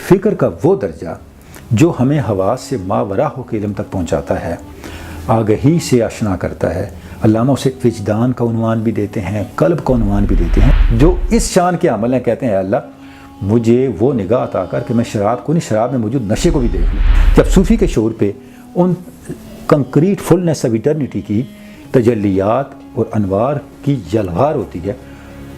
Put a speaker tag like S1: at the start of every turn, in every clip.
S1: فکر کا وہ درجہ جو ہمیں حواس سے ماورا ہو کے علم تک پہنچاتا ہے، آگہی سے آشنا کرتا ہے۔ علامہ اسے وجدان کا عنوان بھی دیتے ہیں، قلب کا عنوان بھی دیتے ہیں، جو اس شان کے عمل ہیں۔ کہتے ہیں اے اللہ مجھے وہ نگاہ عطا کر کہ میں شراب کو نہیں، شراب میں موجود نشے کو بھی دیکھ لوں۔ جب صوفی کے شعور پہ ان کنکریٹ فلنس آف ایٹرنیٹی کی تجلیات اور انوار کی جلغار ہوتی ہے،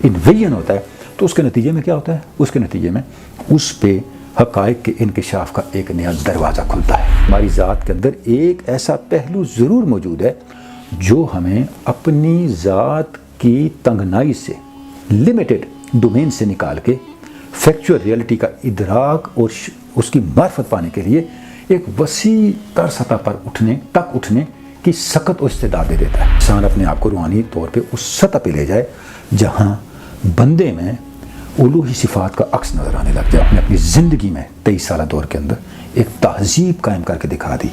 S1: انویژن ہوتا ہے، تو اس کے نتیجے میں کیا ہوتا ہے؟ اس کے نتیجے میں اس پہ حقائق کے انکشاف کا ایک نیا دروازہ کھلتا ہے۔ ہماری ذات کے اندر ایک ایسا پہلو ضرور موجود ہے جو ہمیں اپنی ذات کی تنگنائی سے، لمیٹڈ ڈومین سے نکال کے فیکچوئل ریئلٹی کا ادراک اور اس کی معرفت پانے کے لیے ایک وسیع تر سطح پر اٹھنے کی سخت و استعداد دے دیتا ہے۔ انسان اپنے آپ کو روحانی طور پہ اس سطح پہ لے جائے جہاں بندے میں الوہی صفات کا عکس نظر آنے لگ جائے۔ اپنے اپنی زندگی میں 23 سالہ دور کے اندر ایک تہذیب قائم کر کے دکھا دی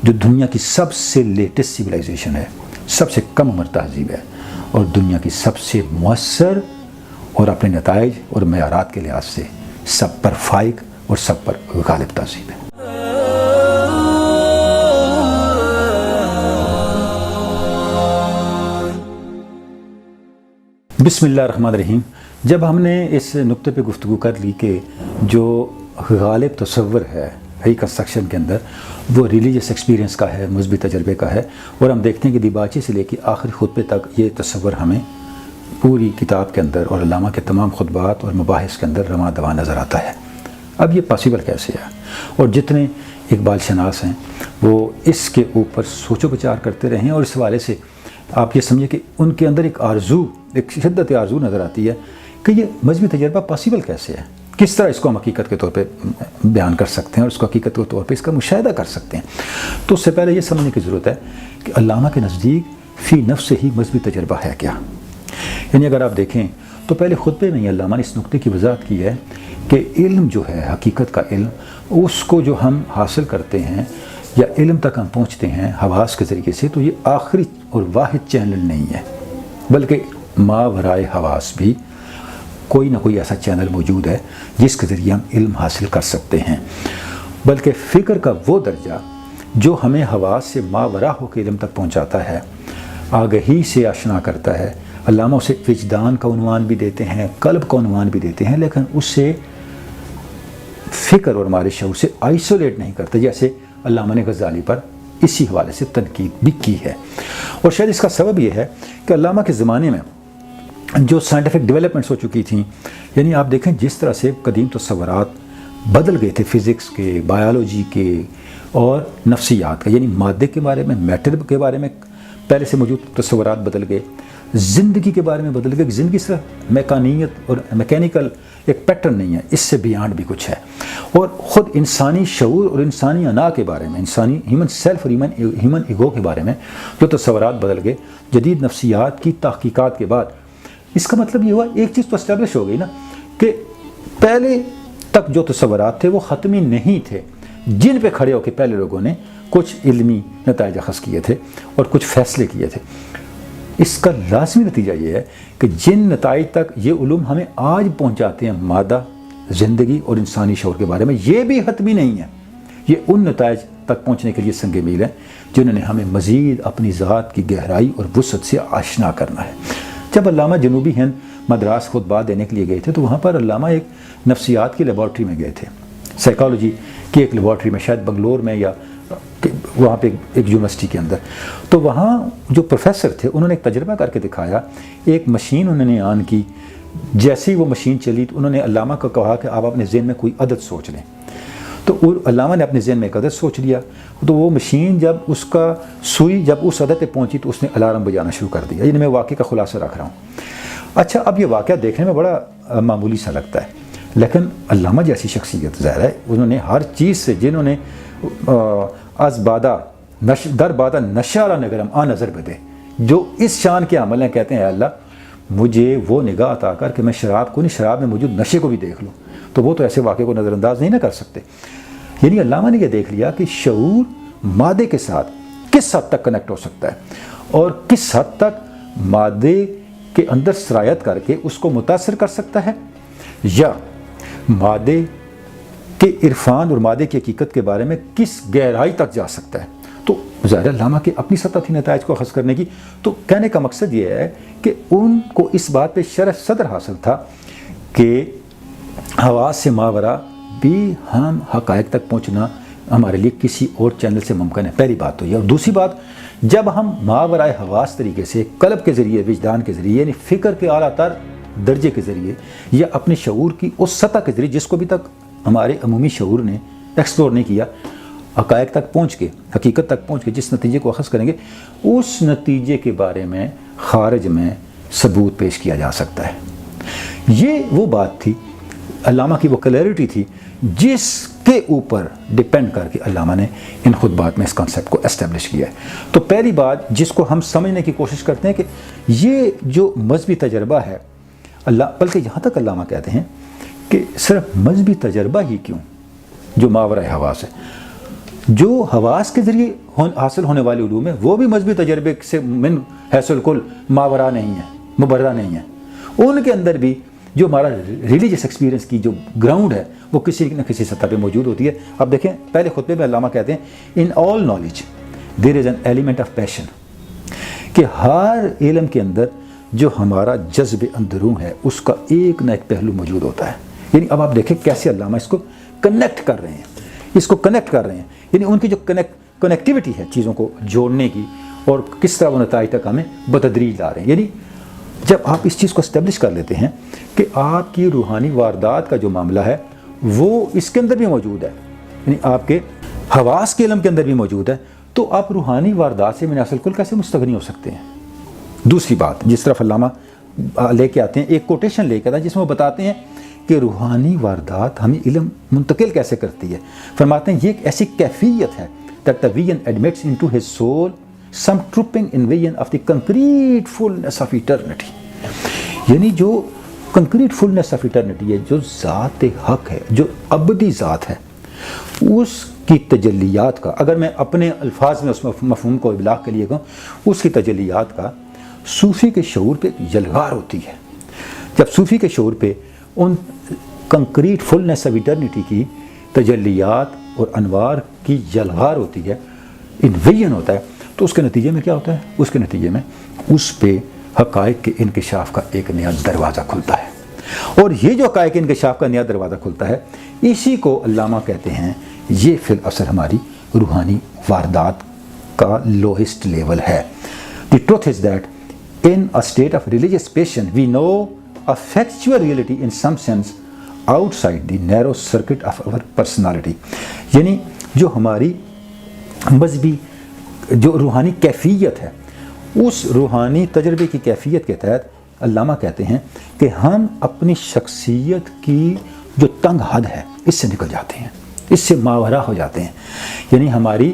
S1: جو دنیا کی سب سے لیٹسٹ سویلائزیشن ہے، سب سے کم عمر تہذیب ہے، اور دنیا کی سب سے مؤثر اور اپنے نتائج اور معیارات کے لحاظ سے سب پر فائق اور سب پر غالب تہذیب ہے۔ بسم اللہ الرحمن الرحیم۔ جب ہم نے اس نقطے پہ گفتگو کر لی کہ جو غالب تصور ہے ریکنسٹرکشن کے اندر وہ ریلیجس ایکسپیرینس کا ہے، مثبت تجربے کا ہے، اور ہم دیکھتے ہیں کہ دیباچے سے لے کے آخری خطبے تک یہ تصور ہمیں پوری کتاب کے اندر اور علامہ کے تمام خطبات اور مباحث کے اندر رواں دواں نظر آتا ہے۔ اب یہ پاسبل کیسے ہے؟ اور جتنے اقبال شناس ہیں وہ اس کے اوپر سوچ و بچار کرتے رہے ہیں، اور اس حوالے سے آپ یہ سمجھیں کہ ان کے اندر ایک آرزو، ایک شدت آرزو نظر آتی ہے کہ یہ مذہبی تجربہ پاسبل کیسے ہے، کس طرح اس کو ہم حقیقت کے طور پہ بیان کر سکتے ہیں اور اس کو حقیقت کے طور پہ اس کا مشاہدہ کر سکتے ہیں۔ تو اس سے پہلے یہ سمجھنے کی ضرورت ہے کہ علامہ کے نزدیک فی نفس ہی مذہبی تجربہ ہے کیا؟ یعنی اگر آپ دیکھیں تو پہلے خطبے میں ہی علامہ نے اس نقطے کی وضاحت کی ہے کہ علم جو ہے، حقیقت کا علم، اس کو جو ہم حاصل کرتے ہیں یا علم تک ہم پہنچتے ہیں حواس کے ذریعے سے، تو یہ آخری اور واحد چینل نہیں ہے، بلکہ ماورائے حواس بھی کوئی نہ کوئی ایسا چینل موجود ہے جس کے ذریعے ہم علم حاصل کر سکتے ہیں۔ بلکہ فکر کا وہ درجہ جو ہمیں حواس سے ماورا ہو کے علم تک پہنچاتا ہے، آگہی سے آشنا کرتا ہے۔ علامہ اسے وجدان کا عنوان بھی دیتے ہیں، قلب کا عنوان بھی دیتے ہیں، لیکن اسے فکر اور ہمارے شعور سے آئسولیٹ نہیں کرتے، جیسے علامہ نے غزالی پر اسی حوالے سے تنقید بھی کی ہے۔ اور شاید اس کا سبب یہ ہے کہ علامہ کے زمانے میں جو سائنٹیفک ڈیولپمنٹس ہو چکی تھیں، یعنی آپ دیکھیں جس طرح سے قدیم تصورات بدل گئے تھے، فزکس کے، بایولوجی کے اور نفسیات کا، یعنی مادے کے بارے میں، میٹر کے بارے میں پہلے سے موجود تصورات بدل گئے، زندگی کے بارے میں بدل گئے۔ زندگی صرف میکانیت اور میکینیکل ایک پیٹرن نہیں ہے، اس سے بیانڈ بھی کچھ ہے، اور خود انسانی شعور اور انسانی انا کے بارے میں، انسانی ہیومن سیلف اور ہیومن ایگو کے بارے میں جو تصورات بدل گئے جدید نفسیات کی تحقیقات کے بعد۔ اس کا مطلب یہ ہوا ایک چیز تو اسٹیبلش ہو گئی نا کہ پہلے تک جو تصورات تھے وہ حتمی نہیں تھے، جن پہ کھڑے ہو کے پہلے لوگوں نے کچھ علمی نتائج اخذ کیے تھے اور کچھ فیصلے کیے تھے۔ اس کا لازمی نتیجہ یہ ہے کہ جن نتائج تک یہ علوم ہمیں آج پہنچاتے ہیں مادہ، زندگی اور انسانی شعور کے بارے میں، یہ بھی حتمی نہیں ہے۔ یہ ان نتائج تک پہنچنے کے لیے سنگ میل ہیں جنہوں نے ہمیں مزید اپنی ذات کی گہرائی اور وسعت سے آشنا کرنا ہے۔ جب علامہ جنوبی ہند مدراس خطبات دینے کے لیے گئے تھے تو وہاں پر علامہ ایک نفسیات کی لیبارٹری میں گئے تھے، سائیکالوجی کی ایک لیبارٹری میں، شاید بنگلور میں یا وہاں پہ ایک یونیورسٹی کے اندر۔ تو وہاں جو پروفیسر تھے انہوں نے ایک تجربہ کر کے دکھایا، ایک مشین انہوں نے آن کی، جیسے ہی وہ مشین چلی تو انہوں نے علامہ کو کہا کہ آپ اپنے ذہن میں کوئی عدد سوچ لیں۔ تو علامہ نے اپنے ذہن میں ایک عدد سوچ لیا، تو وہ مشین جب اس کا سوئی جب اس عدد پہ پہنچی تو اس نے الارم بجانا شروع کر دیا۔ یعنی میں واقعے کا خلاصہ رکھ رہا ہوں۔ اچھا، اب یہ واقعہ دیکھنے میں بڑا معمولی سا لگتا ہے، لیکن علامہ جیسی شخصیت ظاہر ہے انہوں نے ہر چیز سے، جنہوں نے از بادہ در بادہ نشارہ نگرم آ نظر بدے، جو اس شان کے عمل ہیں، کہتے ہیں اے اللہ مجھے وہ نگاہ عطا کر کہ میں شراب کو نہیں، شراب میں موجود نشے کو بھی دیکھ لوں، تو وہ تو ایسے واقعے کو نظر انداز نہیں نہ کر سکتے۔ یعنی علامہ نے یہ دیکھ لیا کہ شعور مادے کے ساتھ کس حد تک کنیکٹ ہو سکتا ہے اور کس حد تک مادے کے اندر سرایت کر کے اس کو متاثر کر سکتا ہے، یا مادے کہ عرفان اور مادے کی حقیقت کے بارے میں کس گہرائی تک جا سکتا ہے. تو ظاہر علامہ کی اپنی سطح تھی نتائج کو اخذ کرنے کی. تو کہنے کا مقصد یہ ہے کہ ان کو اس بات پہ شرح صدر حاصل تھا کہ حواس سے ماورا بھی ہم حقائق تک پہنچنا ہمارے لیے کسی اور چینل سے ممکن ہے. پہلی بات تو یہ. اور دوسری بات، جب ہم ماورائے حواس طریقے سے قلب کے ذریعے، وجدان کے ذریعے، یعنی فکر کے اعلیٰ تر درجے کے ذریعے یا اپنے شعور کی اس سطح کے ذریعے جس کو بھی تک ہمارے عمومی شعور نے ایکسپلور نہیں کیا، حقائق تک پہنچ کے، حقیقت تک پہنچ کے جس نتیجے کو اخذ کریں گے، اس نتیجے کے بارے میں خارج میں ثبوت پیش کیا جا سکتا ہے. یہ وہ بات تھی، علامہ کی وہ کلیئرٹی تھی جس کے اوپر ڈیپینڈ کر کے علامہ نے ان خطبات میں اس کانسیپٹ کو اسٹیبلش کیا ہے. تو پہلی بات جس کو ہم سمجھنے کی کوشش کرتے ہیں کہ یہ جو مذہبی تجربہ ہے، بلکہ یہاں تک علامہ کہتے ہیں کہ صرف مذہبی تجربہ ہی کیوں جو ماورائے حواس ہے، جو حواس کے ذریعے حاصل ہونے والے علوم ہے وہ بھی مذہبی تجربے سے من حیث الکل ماورا نہیں ہے، مبرہ نہیں ہے. ان کے اندر بھی جو ہمارا ریلیجس ایکسپیرینس کی جو گراؤنڈ ہے وہ کسی نہ کسی سطح پہ موجود ہوتی ہے. اب دیکھیں پہلے خطبے میں علامہ کہتے ہیں in all knowledge there is an element of passion, کہ ہر علم کے اندر جو ہمارا جذب اندرون ہے اس کا ایک نہ ایک پہلو موجود ہوتا ہے. یعنی اب آپ دیکھیں کیسے علامہ اس کو کنیکٹ کر رہے ہیں، یعنی ان کی جو کنیکٹیوٹی ہے چیزوں کو جوڑنے کی، اور کس طرح وہ نتائج تک ہمیں بتدریج لا رہے ہیں. یعنی جب آپ اس چیز کو اسٹیبلش کر لیتے ہیں کہ آپ کی روحانی واردات کا جو معاملہ ہے وہ اس کے اندر بھی موجود ہے، یعنی آپ کے حواس کے علم کے اندر بھی موجود ہے، تو آپ روحانی واردات سے من حیث الکل کیسے مستغنی ہو سکتے ہیں. دوسری بات جس طرف علامہ لے کے آتے ہیں، ایک کوٹیشن لے کے آتے ہیں جس میں وہ بتاتے ہیں کہ روحانی واردات ہمیں علم منتقل کیسے کرتی ہے. فرماتے ہیں یہ ایک ایسی کیفیت ہے that the vision admits into his soul some trooping invasion of the concrete fullness of eternity. یعنی جو کنکریٹ فلنس آف ایٹرنیٹی ہے، جو ذات حق ہے، جو ابدی ذات ہے، اس کی تجلیات کا، اگر میں اپنے الفاظ میں اس مفہوم کو ابلاغ کے لیے کہوں، اس کی تجلیات کا صوفی کے شعور پہ یلغار ہوتی ہے. جب صوفی کے شعور پہ ان کنکریٹ فلنس آف ایٹرنیٹی کی تجلیات اور انوار کی یلغار ہوتی ہے، انویژن ہوتا ہے، تو اس کے نتیجے میں کیا ہوتا ہے؟ اس کے نتیجے میں اس پہ حقائق کے انکشاف کا ایک نیا دروازہ کھلتا ہے. اور یہ جو حقائق کے انکشاف کا نیا دروازہ کھلتا ہے، اسی کو علامہ کہتے ہیں یہ فی الاصل ہماری روحانی واردات کا لوئسٹ لیول ہے. The truth is that in a state of religious passion we know a factual reality in some sense outside the narrow circuit of our personality. یعنی جو ہماری مذہبی جو روحانی کیفیت ہے، اس روحانی تجربے کی کیفیت کے تحت علامہ کہتے ہیں کہ ہم اپنی شخصیت کی جو تنگ حد ہے اس سے نکل جاتے ہیں، اس سے ماورا ہو جاتے ہیں. یعنی ہماری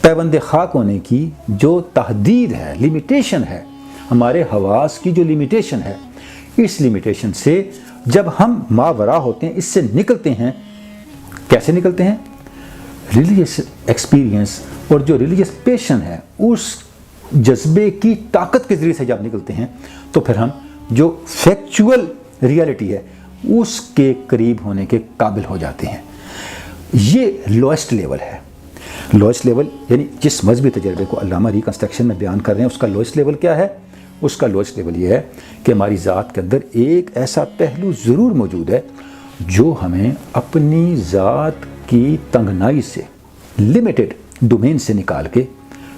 S1: پیوند خاک ہونے کی جو تحدید ہے، لیمیٹیشن ہے، ہمارے حواس کی جو لیمیٹیشن ہے، اس لیمیٹیشن سے جب ہم ماورا ہوتے ہیں، اس سے نکلتے ہیں. کیسے نکلتے ہیں؟ ریلیجس ایکسپیرینس اور جو ریلیجس پیشن ہے اس جذبے کی طاقت کے ذریعے سے جب نکلتے ہیں تو پھر ہم جو فیکچول ریالٹی ہے اس کے قریب ہونے کے قابل ہو جاتے ہیں. یہ لوئسٹ لیول ہے. لوئسٹ لیول یعنی جس مذہبی تجربے کو علامہ ریکنسٹرکشن میں بیان کر رہے ہیں اس کا لوئسٹ لیول کیا ہے؟ اس کا لوئسٹ لیول یہ ہے کہ ہماری ذات کے اندر ایک ایسا پہلو ضرور موجود ہے جو ہمیں اپنی ذات کی تنگنائی سے، لمیٹڈ ڈومین سے نکال کے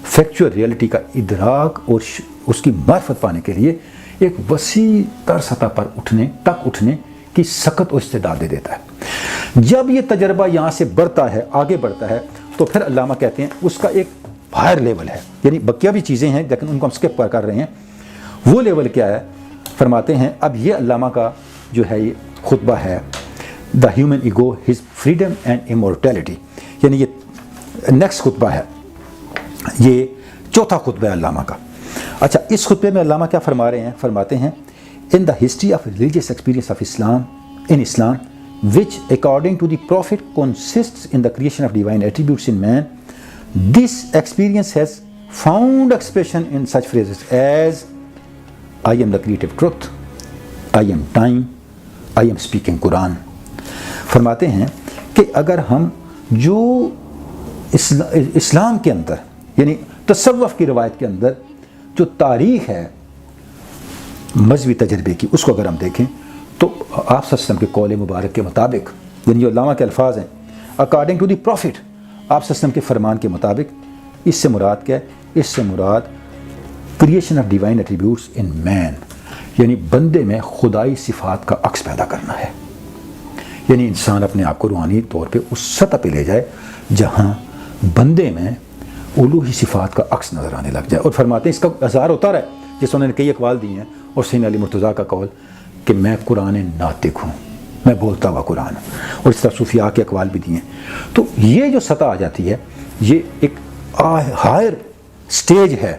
S1: فیکچول ریئلٹی کا ادراک اور اس کی معرفت پانے کے لیے ایک وسیع تر سطح پر اٹھنے کی سخت استعداد دے دیتا ہے. جب یہ تجربہ یہاں سے بڑھتا ہے، آگے بڑھتا ہے، تو پھر علامہ کہتے ہیں اس کا ایک ہائر لیول ہے. یعنی بقیہ بھی چیزیں ہیں لیکن ان کو ہم اسکپ کر رہے ہیں. وہ لیول کیا ہے؟ فرماتے ہیں اب یہ علامہ کا جو ہے یہ خطبہ ہے the human ego his freedom and امورٹیلٹی. یعنی یہ نیکسٹ خطبہ ہے، یہ چوتھا خطبہ ہے علامہ کا. اچھا، اس خطبے میں علامہ کیا فرما رہے ہیں؟ فرماتے ہیں in the history of religious experience of Islam which according to the prophet consists in the creation of divine attributes in man, this experience has found expression in such phrases as I am the creative truth, I am time, I am speaking Quran. فرماتے ہیں کہ اگر ہم جو اسلام کے اندر یعنی تصوف کی روایت کے اندر جو تاریخ ہے مذہبی تجربے کی، اس کو اگر ہم دیکھیں تو آپ صلی اللہ علیہ وسلم کے قول مبارک کے مطابق، یعنی جو علامہ کے الفاظ ہیں اکارڈنگ ٹو دی پروفٹ، آپ صلی اللہ علیہ وسلم کے فرمان کے مطابق، اس سے مراد کیا ہے؟ اس سے مراد کریشن آف ڈیوائن ایٹریبیوٹس ان مین، یعنی بندے میں خدائی صفات کا عکس پیدا کرنا ہے، یعنی انسان اپنے آپ کو روحانی طور پہ اس سطح پہ لے جائے جہاں بندے میں الوہی صفات کا عکس نظر آنے لگ جائے۔ اور فرماتے ہیں اس کا اظہار ہوتا رہے، جس انہوں نے کئی اقوال دیے ہیں، اور سیدنا علی مرتضیٰ کا قول کہ میں قرآن ناطق ہوں، میں بولتا ہوا قرآن ہوں، اور اس طرح صوفیاء کے اقوال بھی دیے ہیں۔ تو یہ جو سطح آ جاتی ہے، یہ ایک ہائر سٹیج ہے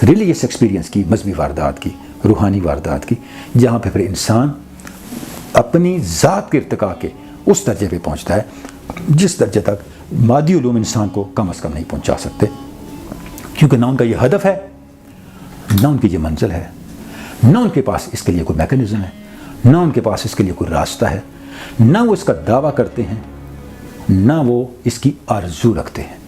S1: ریلیجیس ایکسپیرینس کی، مذہبی واردات کی، روحانی واردات کی، جہاں پہ پھر انسان اپنی ذات کے ارتقاء کے اس درجے پہ پہنچتا ہے جس درجے تک مادی علوم انسان کو کم از کم نہیں پہنچا سکتے، کیونکہ نہ ان کا یہ ہدف ہے، نہ ان کی یہ منزل ہے، نہ ان کے پاس اس کے لیے کوئی میکانزم ہے، نہ ان کے پاس اس کے لیے کوئی راستہ ہے، نہ وہ اس کا دعویٰ کرتے ہیں، نہ وہ اس کی آرزو رکھتے ہیں۔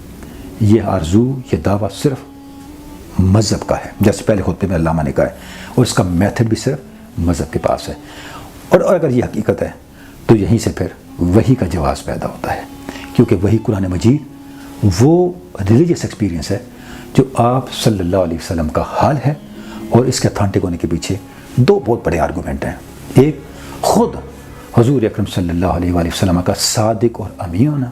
S1: یہ آرزو، یہ دعویٰ صرف مذہب کا ہے، جیسے پہلے خطبے میں علامہ نے کہا ہے، اور اس کا میتھڈ بھی صرف مذہب کے پاس ہے۔ اور اگر یہ حقیقت ہے تو یہیں سے پھر وحی کا جواز پیدا ہوتا ہے، کیونکہ وہی قرآن مجید وہ ریلیجیس ایکسپیرینس ہے جو آپ صلی اللہ علیہ وسلم کا حال ہے، اور اس کے اتھینٹک ہونے کے پیچھے دو بہت بڑے آرگومنٹ ہیں۔ ایک، خود حضور اکرم صلی اللہ علیہ وآلہ وسلم کا صادق اور امین ہونا،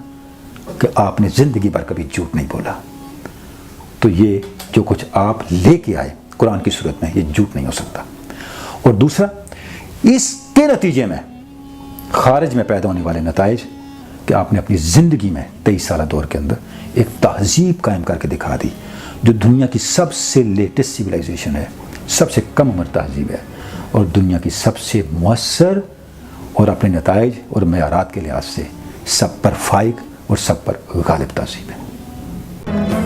S1: کہ آپ نے زندگی بھر کبھی جھوٹ نہیں بولا، تو یہ جو کچھ آپ لے کے آئے قرآن کی صورت میں، یہ جھوٹ نہیں ہو سکتا۔ اور دوسرا، اس کے نتیجے میں خارج میں پیدا ہونے والے نتائج، کہ آپ نے اپنی زندگی میں 23 سالہ دور کے اندر ایک تہذیب قائم کر کے دکھا دی، جو دنیا کی سب سے لیٹسٹ سویلائزیشن ہے، سب سے کم عمر تہذیب ہے، اور دنیا کی سب سے مؤثر اور اپنے نتائج اور معیارات کے لحاظ سے سب پر فائق اور سب پر غالب تہذیب ہے۔